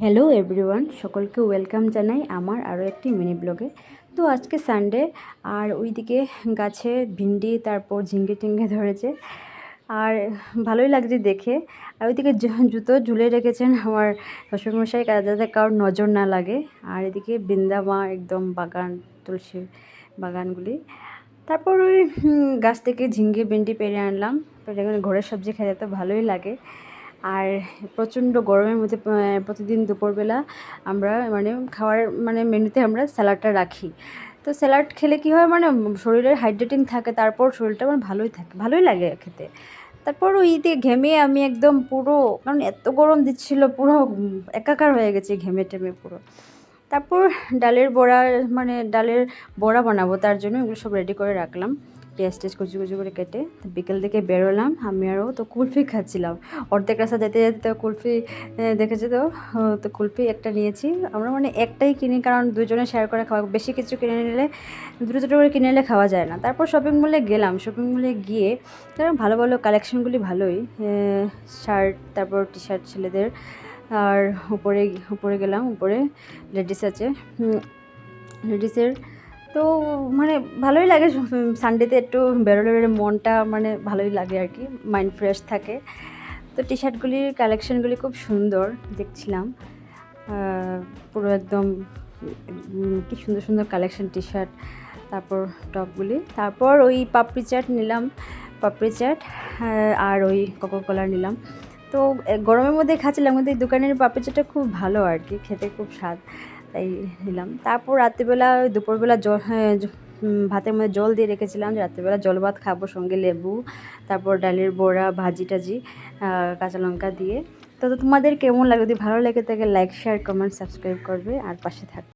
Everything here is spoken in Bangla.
হ্যালো এভরিওয়ান, সকলকে ওয়েলকাম জানাই আমার আরও একটি মিনি ব্লগে। তো আজকে সানডে, আর ওইদিকে গাছে ভিন্ডি তারপর ঝিঙ্গে টিঙ্গে ধরেছে, আর ভালোই লাগছে দেখে। আর ওইদিকে জুতো ঝুলে রেখেছেন আমার শ্বশুরমশাই, যাতে কারোর নজর না লাগে। আর এদিকে বৃন্দামা একদম বাগান, তুলসী বাগানগুলি। তারপর ওই গাছ থেকে ঝিঙ্গে ভিন্ডি পেড়ে আনলাম, পেড়ে ঘরের সবজি খেতে তো ভালোই লাগে। আর প্রচণ্ড গরমের মধ্যে প্রতিদিন দুপুরবেলা আমরা খাওয়ার মেনুতে আমরা স্যালাডটা রাখি। তো স্যালাড খেলে কী হয়, শরীরের হাইড্রেটিং থাকে, তারপর শরীরটা ভালোই থাকে, ভালোই লাগে খেতে। তারপর ওইতে ঘেমে আমি একদম পুরো, কারণ এত গরম দিচ্ছিল, পুরো একাকার হয়ে গেছে ঘেমে টেমে পুরো। তারপর ডালের বড়া বানাবো, তার জন্য এগুলো সব রেডি করে রাখলাম, পেঁয়াজ টেজ কুচি কুচি করে কেটে। বিকেল দিকে বেরোলাম আমি আরও, তো কুলফি খাচ্ছিলাম। অর্ধেক রাস্তা যেতে যেতে তো কুলফি দেখেছি, তো কুলফি একটা নিয়েছি আমরা, একটাই কিনি, কারণ দুজনে শেয়ার করে খাওয়া, বেশি কিছু কিনে নিলে দুটো দুটো করে কিনে নিলে খাওয়া যায় না। তারপর শপিং মলে গেলাম, শপিং মলে গিয়ে ভালো ভালো কালেকশনগুলি ভালোই, শার্ট তারপর টি শার্ট ছেলেদের। আর উপরে গেলাম, উপরে লেডিস আছে, লেডিসের। তো ভালোই লাগে সানডেতে একটু বেরোলে মনটা ভালোই লাগে আর কি, মাইন্ড ফ্রেশ থাকে। তো টি শার্টগুলির কালেকশানগুলি খুব সুন্দর দেখছিলাম, পুরো একদম কি সুন্দর সুন্দর কালেকশান টি শার্ট, তারপর টপগুলি। তারপর ওই পাপড়ি চাট নিলাম, পাপড়ি চাট, আর ওই কোকোকোলা নিলাম। তো গরমের মধ্যে খাচ্ছিলাম, কিন্তু এই দোকানের পাপড়ি চাটটা খুব ভালো আর কি, খেতে খুব স্বাদ, তাই নিলাম। তারপর রাত্রিবেলা দুপুরবেলা ভাতের মধ্যে জল দিয়ে রেখেছিলাম, যে রাত্রিবেলা জল ভাত খাবো, সঙ্গে লেবু, তারপর ডালের বড়া, ভাজি টাজি, কাঁচা লঙ্কা দিয়ে। তো তোমাদের কেমন লাগে? যদি ভালো লেগে থাকে লাইক শেয়ার কমেন্ট সাবস্ক্রাইব করবে আর পাশে থাকবে।